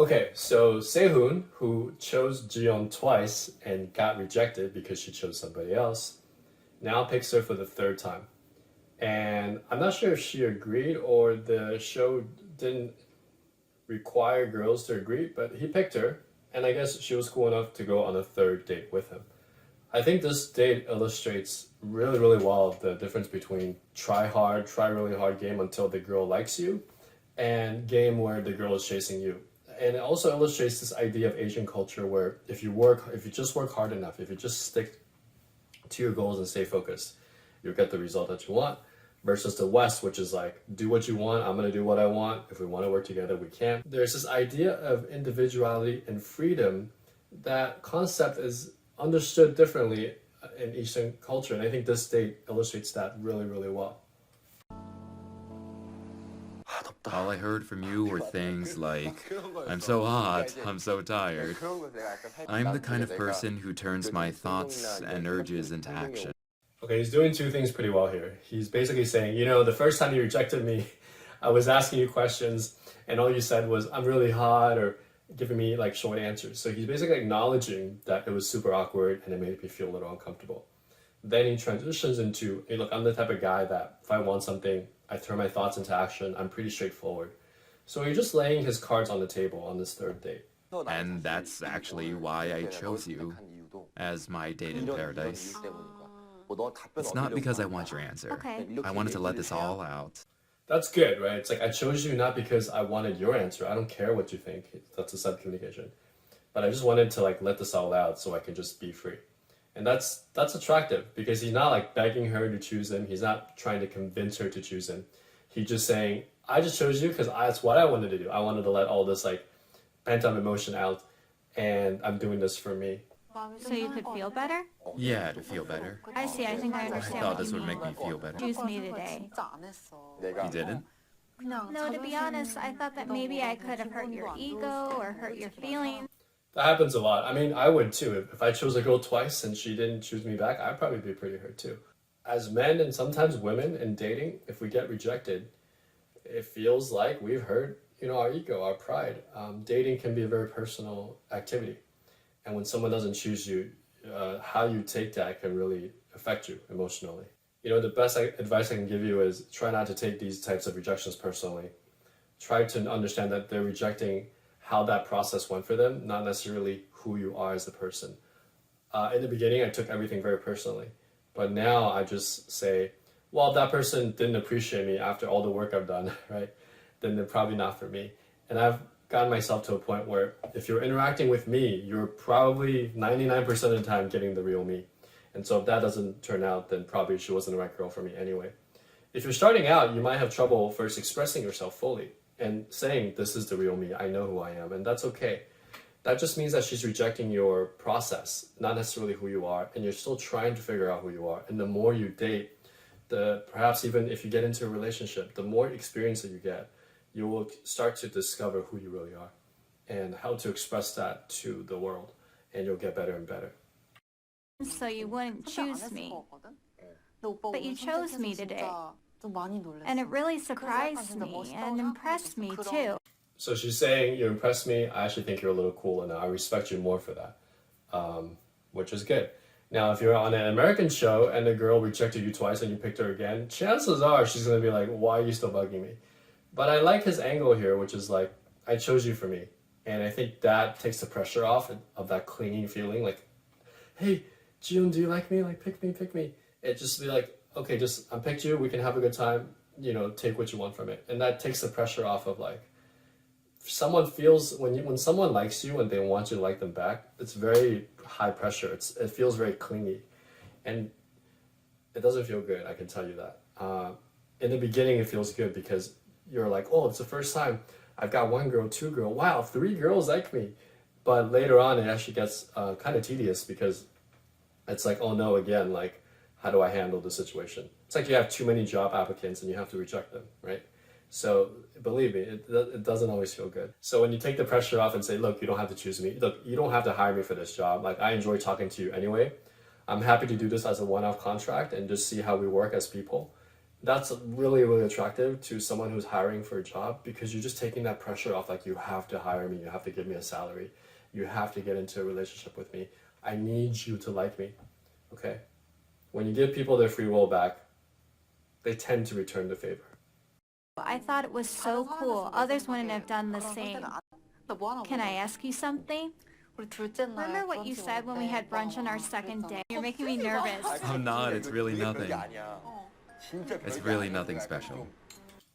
Okay, so Sehun, who chose Jiyeon twice and got rejected because she chose somebody else, now picks her for the third time. And I'm not sure if she agreed or the show didn't require girls to agree, but he picked her, and I guess she was cool enough to go on a third date with him. I think this date illustrates really, really well the difference between try hard, try really hard game until the girl likes you, and game where the girl is chasing you. And it also illustrates this idea of Asian culture where if you just work hard enough, if you just stick to your goals and stay focused, you'll get the result that you want. Versus the West, which is like, do what you want, I'm gonna do what I want. If we wanna work together, we can. There's this idea of individuality and freedom. That concept is understood differently in Eastern culture, and I think this date illustrates that really, really well. All I heard from you were things like, I'm so hot, I'm so tired. I'm the kind of person who turns my thoughts and urges into action. Okay, he's doing two things pretty well here. He's basically saying, the first time you rejected me, I was asking you questions, and all you said was, I'm really hot, or giving me like short answers. So he's basically acknowledging that it was super awkward and it made me feel a little uncomfortable. Then he transitions into, hey, look, I'm the type of guy that if I want something, I throw my thoughts into action. I'm pretty straightforward. So he's just laying his cards on the table on this third date. And that's actually why I chose you as my date in paradise. It's not because I want your answer. Okay. I wanted to let this all out. That's good, right? It's like I chose you not because I wanted your answer. I don't care what you think. That's a sub-communication. But I just wanted to like let this all out so I can just be free. And that's attractive because he's not like begging her to choose him. He's not trying to convince her to choose him. He's just saying, I just chose you because that's what I wanted to do. I wanted to let all this like pent-up emotion out, and I'm doing this for me. So you could feel better? Yeah, to feel better. I see, I think I I understand thought what this you would mean. make me feel better. Choose me today. You didn't? No, to be honest, I thought that maybe I could have hurt your ego or hurt your feelings. That happens a lot. I mean, I would too. If I chose a girl twice and she didn't choose me back, I'd probably be pretty hurt too. As men and sometimes women in dating, if we get rejected, it feels like we've hurt, our ego, our pride. Dating can be a very personal activity. And when someone doesn't choose you, how you take that can really affect you emotionally. The best advice I can give you is try not to take these types of rejections personally. Try to understand that they're rejecting how that process went for them, not necessarily who you are as a person. In the beginning, I took everything very personally. But now I just say, well, if that person didn't appreciate me after all the work I've done, right, then they're probably not for me. And I've gotten myself to a point where if you're interacting with me, you're probably 99% of the time getting the real me. And so if that doesn't turn out, then probably she wasn't the right girl for me anyway. If you're starting out, you might have trouble first expressing yourself fully and saying, this is the real me, I know who I am, and that's okay. That just means that she's rejecting your process, not necessarily who you are, and you're still trying to figure out who you are. And the more you date, perhaps even if you get into a relationship, the more experience that you get, you will start to discover who you really are and how to express that to the world, and you'll get better and better. So you wouldn't choose me. But you chose me today. And it really surprised me and impressed me too. So she's saying, you impressed me, I actually think you're a little cool, and I respect you more for that, which is good. Now, if you're on an American show and the girl rejected you twice and you picked her again, chances are she's going to be like, why are you still bugging me? But I like his angle here, which is like, I chose you for me. And I think that takes the pressure off of that clinging feeling, like, hey, Jiyoon, do you like me? Like, pick me. It just be like, okay, I picked you, we can have a good time, take what you want from it. And that takes the pressure off of like, someone feels, when someone likes you and they want you to like them back, it's very high pressure. It feels very clingy. And it doesn't feel good, I can tell you that. In the beginning, it feels good because you're like, oh, it's the first time I've got one girl, two girls, wow, 3 girls like me. But later on, it actually gets kind of tedious because it's like, oh no, again, like, how do I handle the situation? It's like you have too many job applicants and you have to reject them, right? So believe me, it doesn't always feel good. So when you take the pressure off and say, look, you don't have to choose me. Look, you don't have to hire me for this job. Like, I enjoy talking to you anyway. I'm happy to do this as a one-off contract and just see how we work as people. That's really, really attractive to someone who's hiring for a job, because you're just taking that pressure off. Like, you have to hire me, you have to give me a salary, you have to get into a relationship with me. I need you to like me, okay? When you give people their free will back, they tend to return the favor. I thought it was so cool. Others wouldn't have done the same. Can I ask you something? Remember what you said when we had brunch on our second day? You're making me nervous. I'm not, it's really nothing. It's really nothing special.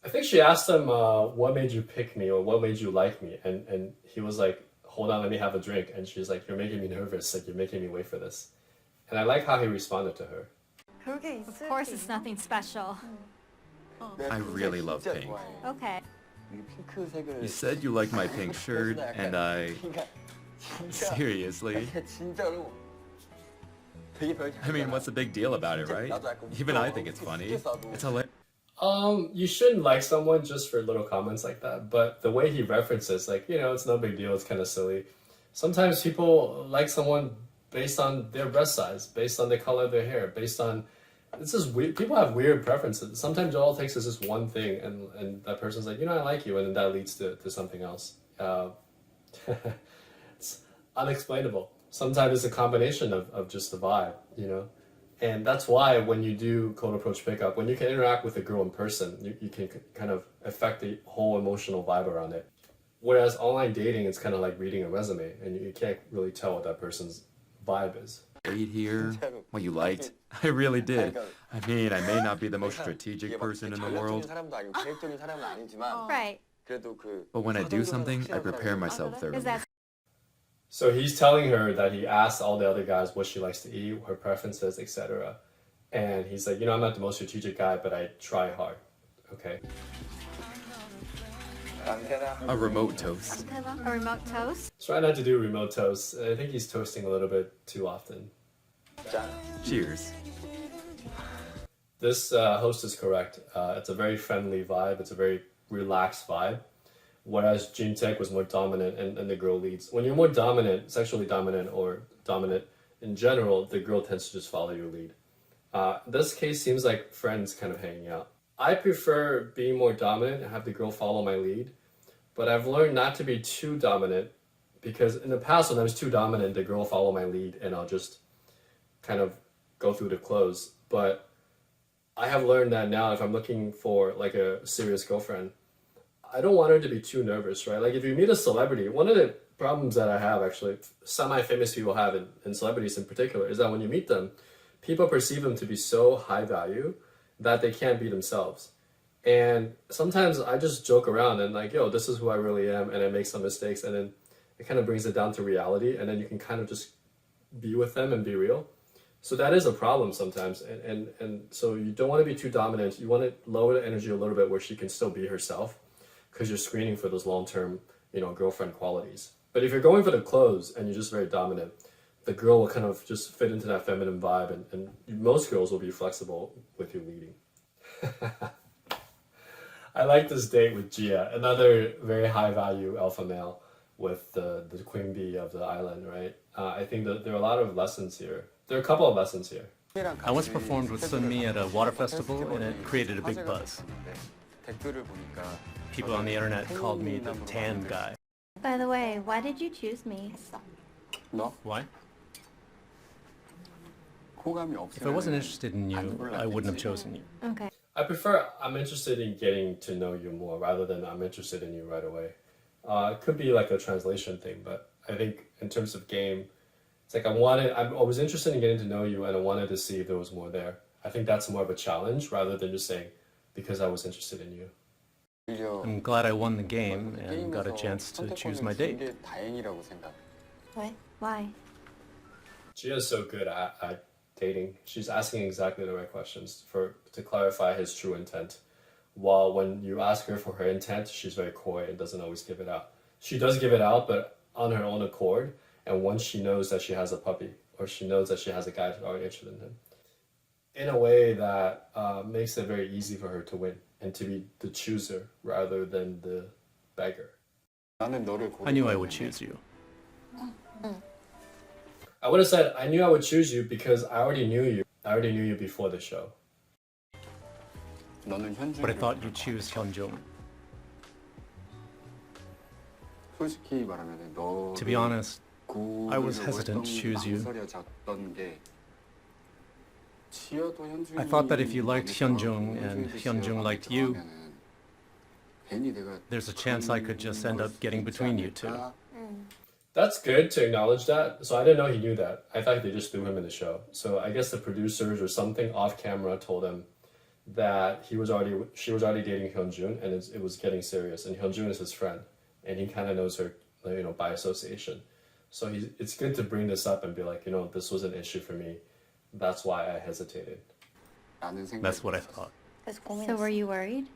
I think she asked him, what made you pick me, or what made you like me? And he was like, hold on, let me have a drink. And she's like, you're making me nervous, like, you're making me wait for this. And I like how he responded to her. Of course it's nothing special. I really love pink. Okay. You said you like my pink shirt, and I... Seriously? I mean, what's the big deal about it, right? Even I think it's funny. It's hilarious. You shouldn't like someone just for little comments like that, but the way he references, like, you know, it's no big deal, it's kind of silly. Sometimes people like someone based on their breast size, based on the color of their hair, based on... It's just weird. People have weird preferences. Sometimes all it takes is just one thing, and that person's like, you know, I like you, and then that leads to something else. It's unexplainable. Sometimes it's a combination of just the vibe, you know? And that's why when you do cold approach pickup, when you can interact with a girl in person, you can kind of affect the whole emotional vibe around it. Whereas online dating, it's kind of like reading a resume, and you can't really tell what that person's vibe is. Read here, what you liked. I really did. I mean, I may not be the most strategic person in the world, Right. but when I do something, I prepare myself thoroughly. So he's telling her that he asked all the other guys what she likes to eat, her preferences, etc. And he's like, you know, I'm not the most strategic guy, but I try hard. Okay. A remote toast. A remote toast? Try not to do remote toasts. I think he's toasting a little bit too often. Cheers. This host is correct. It's a very friendly vibe. It's a very relaxed vibe. Whereas Juntaek was more dominant and the girl leads. When you're more dominant, sexually dominant or dominant in general, the girl tends to just follow your lead. This case seems like friends kind of hanging out. I prefer being more dominant and have the girl follow my lead, but I've learned not to be too dominant, because in the past when I was too dominant, the girl will follow my lead and I'll just kind of go through the clothes. But I have learned that now if I'm looking for like a serious girlfriend, I don't want her to be too nervous, right? Like if you meet a celebrity, one of the problems that I have, actually, semi-famous people have, and celebrities in particular, is that when you meet them, people perceive them to be so high value that they can't be themselves. And sometimes I just joke around and like, yo, this is who I really am, and I make some mistakes, and then it kind of brings it down to reality, and then you can kind of just be with them and be real. So that is a problem sometimes, and so you don't want to be too dominant. You want to lower the energy a little bit where she can still be herself, because you're screening for those long-term, you know, girlfriend qualities. But if you're going for the clothes and you're just very dominant, the girl will kind of just fit into that feminine vibe, and most girls will be flexible with you leading. I like this date with Gia, another very high-value alpha male with the queen bee of the island, right? I think that there are a lot of lessons here. There are a couple of lessons here. I once performed with Sunmi at a water festival, and it created a big buzz. People on the internet called me the tan guy. By the way, why did you choose me? Why? If I wasn't interested in you, I wouldn't have chosen you. Okay. I prefer I'm interested in getting to know you more rather than I'm interested in you right away. It could be like a translation thing, but I think in terms of game, it's like I was interested in getting to know you, and I wanted to see if there was more there. I think that's more of a challenge rather than just saying because I was interested in you. I'm glad I won the game and got a chance to choose my date. Why? Gia's so good at dating. She's asking exactly the right questions to clarify his true intent. While when you ask her for her intent, she's very coy and doesn't always give it out. She does give it out, but on her own accord, and once she knows that she has a puppy, or she knows that she has a guy who's already interested in him, in a way that makes it very easy for her to win and to be the chooser rather than the beggar. I knew I would choose you. I would have said, I knew I would choose you because I already knew you. I already knew you before the show. But I thought you'd choose Hyunjung. To be honest, I was hesitant to choose you. I thought that if you liked Hyunjung and Hyunjung liked you, there's a chance I could just end up getting between you two. That's good to acknowledge that. So I didn't know he knew that. I thought they just threw him in the show. So I guess the producers or something off camera told him that she was already dating Hyunjun, and it was getting serious. And Hyunjun is his friend, and he kind of knows her, by association. So it's good to bring this up and be like, this was an issue for me. That's why I hesitated. That's what I thought. So were you worried?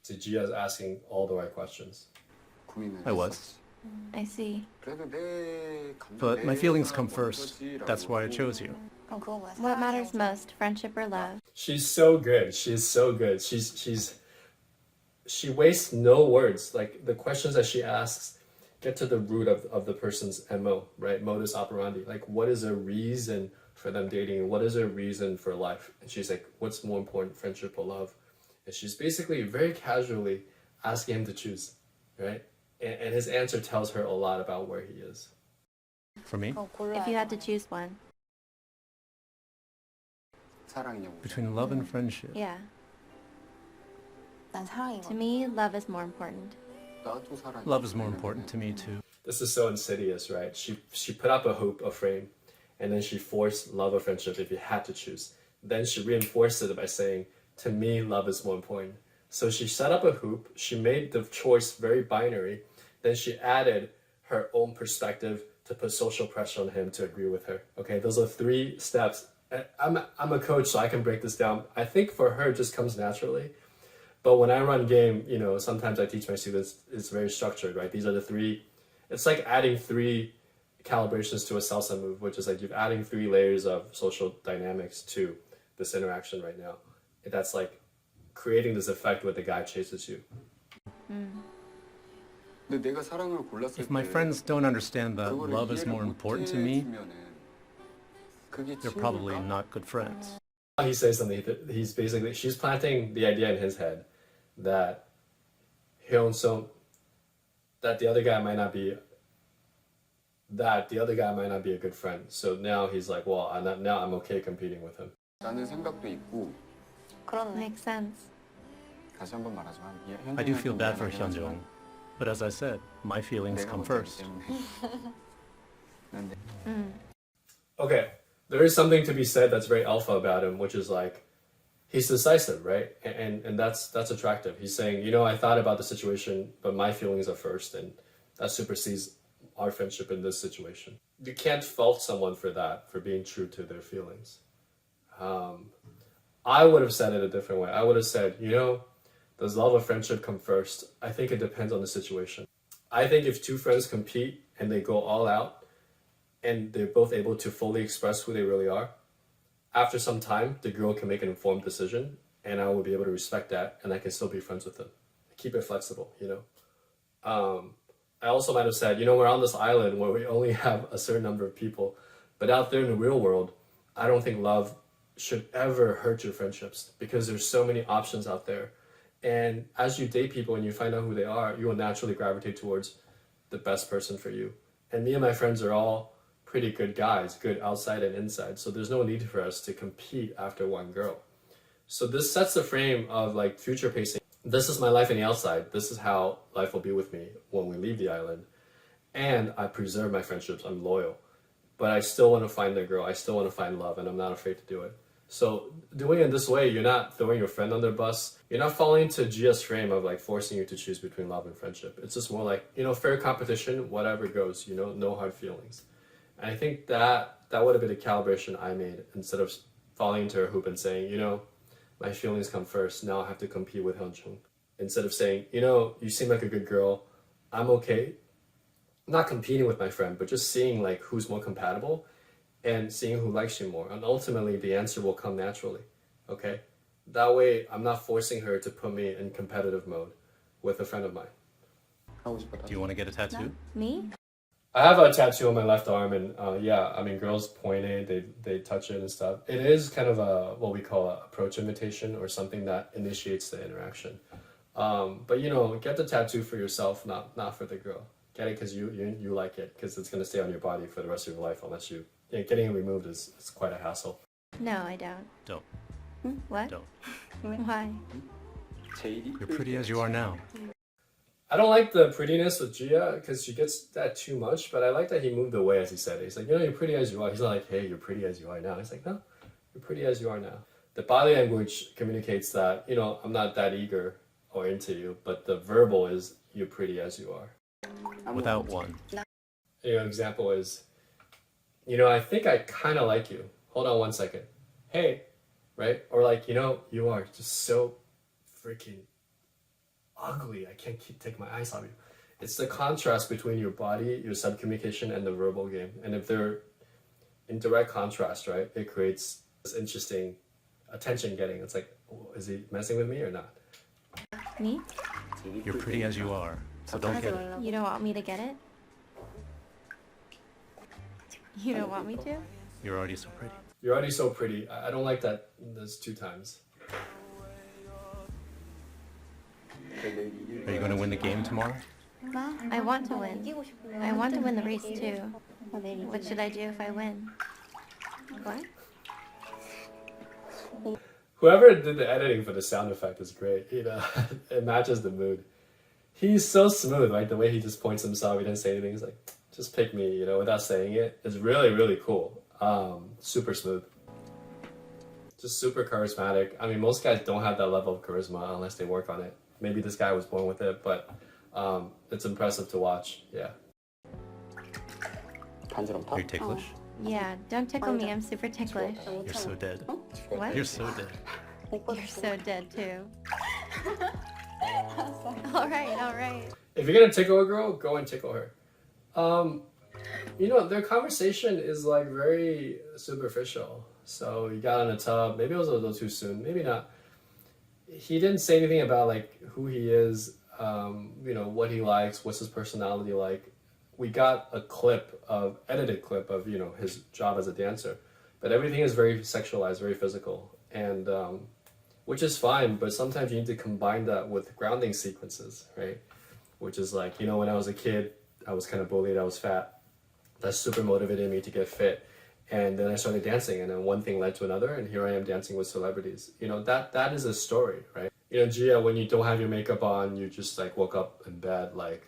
So Gia's asking all the right questions. I was. I see. But my feelings come first. That's why I chose you. What matters most, friendship or love? She's so good. She's so good. She wastes no words. Like, the questions that she asks get to the root of the person's MO, right? Modus operandi. Like, what is a reason for them dating? What is a reason for life? And she's like, what's more important, friendship or love? And she's basically very casually asking him to choose, right? And his answer tells her a lot about where he is. For me? If you had to choose one. Between love and friendship. Yeah. To me, love is more important. Love is more important to me too. This is so insidious, right? She put up a hoop, a frame, and then she forced love or friendship if you had to choose. Then she reinforced it by saying, to me, love is more important. So she set up a hoop, she made the choice very binary, then she added her own perspective to put social pressure on him to agree with her. Okay, those are 3 steps. I'm a coach, so I can break this down. I think for her, it just comes naturally. But when I run game, sometimes I teach my students, it's very structured, right? These are the 3, it's like adding 3 calibrations to a salsa move, which is like you're adding 3 layers of social dynamics to this interaction right now. That's like creating this effect where the guy chases you. If my friends don't understand that love is more important to me, they're probably not good friends. He says something, she's planting the idea in his head that that the other guy might not be a good friend. So now he's like, well, now I'm okay competing with him. Makes sense. I do feel bad for Hyunjung, but as I said, my feelings come first. Okay, there is something to be said that's very alpha about him, which is like, he's decisive, right? And that's attractive. He's saying, I thought about the situation, but my feelings are first, and that supersedes our friendship in this situation. You can't fault someone for that, for being true to their feelings. I would have said it a different way. I would have said, does love or friendship come first? I think it depends on the situation. I think if 2 friends compete and they go all out and they're both able to fully express who they really are, after some time, the girl can make an informed decision, and I will be able to respect that, and I can still be friends with them. Keep it flexible, I also might have said, we're on this island where we only have a certain number of people, but out there in the real world, I don't think love should ever hurt your friendships, because there's so many options out there. And as you date people and you find out who they are, you will naturally gravitate towards the best person for you. And me and my friends are all pretty good guys, good outside and inside. So there's no need for us to compete after one girl. So this sets the frame of like future pacing. This is my life on the outside. This is how life will be with me when we leave the island. And I preserve my friendships. I'm loyal. But I still want to find the girl. I still want to find love, and I'm not afraid to do it. So doing it this way, you're not throwing your friend under the bus. You're not falling into Gia's frame of like forcing you to choose between love and friendship. It's just more like, fair competition, whatever goes, no hard feelings. And I think that would have been a calibration I made, instead of falling into her hoop and saying, my feelings come first, now I have to compete with Hyunjung. Instead of saying, you seem like a good girl, I'm okay. Not competing with my friend, but just seeing like who's more compatible and seeing who likes you more. And ultimately, the answer will come naturally, okay? That way, I'm not forcing her to put me in competitive mode with a friend of mine. Do you want to get a tattoo? Me? I have a tattoo on my left arm, and yeah, I mean, girls point it, they touch it and stuff. It is kind of a what we call an approach invitation, or something that initiates the interaction. But you know, get the tattoo for yourself, not for the girl. Get it because you like it, because it's gonna stay on your body for the rest of your life, unless you getting it removed is quite a hassle. No, I don't. Don't. What? Don't. Why? You're pretty as you are now. I don't like the prettiness with Gia because she gets that too much, but I like that he moved away as he said it. He's like, you know, you're pretty as you are. He's not like, hey, you're pretty as you are now. He's like, no, you're pretty as you are now. The body language communicates that, you know, I'm not that eager or into you, but the verbal is, you're pretty as you are. Without one. You know, example is, you know, I think I kind of like you. Hold on one second. Hey, right? Or like, you know, you are just so freaking ugly. I can't take my eyes off you. It's the contrast between your body, your subcommunication, and the verbal game. And if they're in direct contrast, right, it creates this interesting attention getting. It's like, oh, is he messing with me or not? Me? You're pretty as you are, so don't get it. You don't want me to get it? You don't want me to? You're already so pretty. You're already so pretty. I don't like that. There's 2 times. Are you going to win the game tomorrow? I want to win. I want to win the race too. What should I do if I win? What? Whoever did the editing for the sound effect is great. You know, it matches the mood. He's so smooth, right? The way he just points himself, he didn't say anything. He's like, just pick me, you know, without saying it. It's really, really cool. Super smooth. Just super charismatic. I mean, most guys don't have that level of charisma unless they work on it. Maybe this guy was born with it, but it's impressive to watch. Yeah. Are you ticklish? Yeah, don't tickle me. I'm super ticklish. You're so dead. What? You're so dead. You're so dead too. All right. If you're gonna tickle a girl, go and tickle her. You know, their conversation is like very superficial. So you got in a tub. Maybe it was a little too soon. Maybe not. He didn't say anything about like who he is, you know, what he likes, what's his personality like. We got a edited clip of, you know, his job as a dancer, but everything is very sexualized, very physical, and which is fine, but sometimes you need to combine that with grounding sequences, right? Which is like, you know, when I was a kid, I was kind of bullied, I was fat. That super motivated me to get fit. And then I started dancing, and then one thing led to another, and here I am dancing with celebrities. You know, that is a story, right? You know, Gia, when you don't have your makeup on, you just like woke up in bed, like,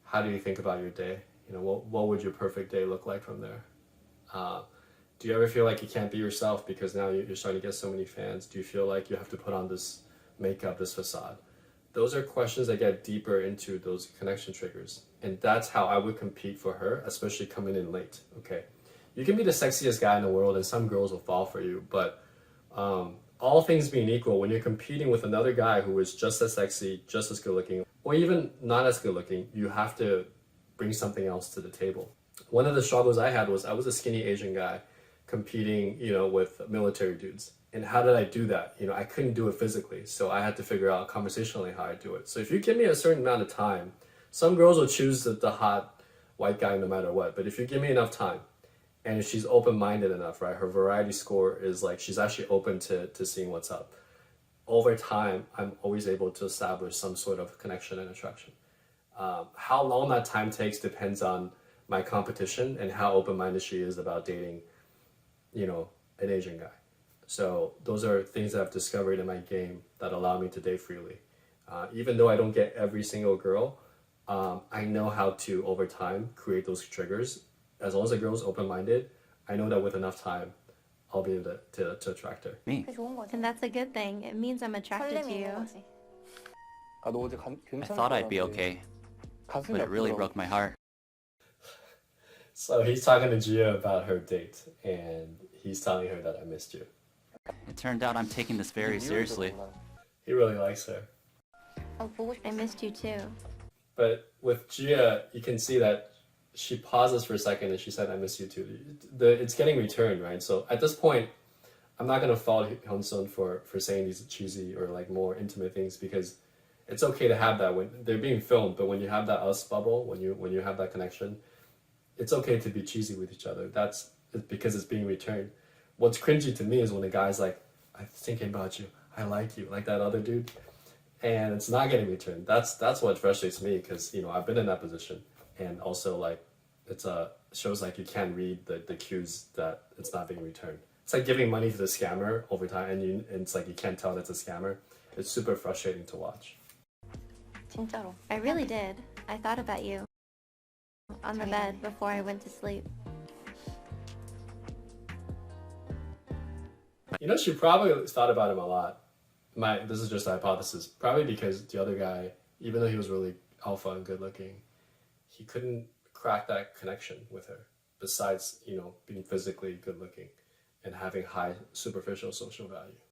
how do you think about your day? You know, what would your perfect day look like from there? Do you ever feel like you can't be yourself because now you're starting to get so many fans? Do you feel like you have to put on this makeup, this facade? Those are questions that get deeper into those connection triggers. And that's how I would compete for her, especially coming in late, okay? You can be the sexiest guy in the world and some girls will fall for you, but all things being equal, when you're competing with another guy who is just as sexy, just as good looking, or even not as good looking, you have to bring something else to the table. One of the struggles I had was I was a skinny Asian guy competing, you know, with military dudes. And how did I do that? You know, I couldn't do it physically, so I had to figure out conversationally how I do it. So if you give me a certain amount of time, some girls will choose the hot white guy no matter what, but if you give me enough time, and if she's open-minded enough, right, her variety score is like she's actually open to seeing what's up. Over time, I'm always able to establish some sort of connection and attraction. How long that time takes depends on my competition and how open-minded she is about dating, you know, an Asian guy. So those are things that I've discovered in my game that allow me to date freely. Even though I don't get every single girl, I know how to, over time, create those triggers. As long as the girl's open-minded, I know that with enough time, I'll be able to attract her. Me. And that's a good thing. It means I'm attracted to you. I thought I'd be okay, but it really broke my heart. So he's talking to Gia about her date, and he's telling her that I missed you. It turned out I'm taking this very seriously. He really likes her. I missed you too. But with Gia, you can see that she pauses for a second and she said, I miss you too. It's getting returned, right? So at this point, I'm not going to fault Hyunsun for saying these cheesy or like more intimate things, because it's okay to have that when they're being filmed, but when you have that us bubble, when you have that connection, it's okay to be cheesy with each other. That's because it's being returned. What's cringy to me is when a guy's like, I'm thinking about you, I like you, like that other dude, and it's not getting returned. That's what frustrates me, because I've been in that position, and also like it's shows like you can't read the cues that it's not being returned. It's like giving money to the scammer over time, and it's like you can't tell that it's a scammer. It's super frustrating to watch. 진짜로. I really did. I thought about you on the bed before I went to sleep. She probably thought about him a lot. This is just a hypothesis. Probably because the other guy, even though he was really alpha and good looking, he couldn't crack that connection with her. Besides, being physically good looking and having high superficial social value.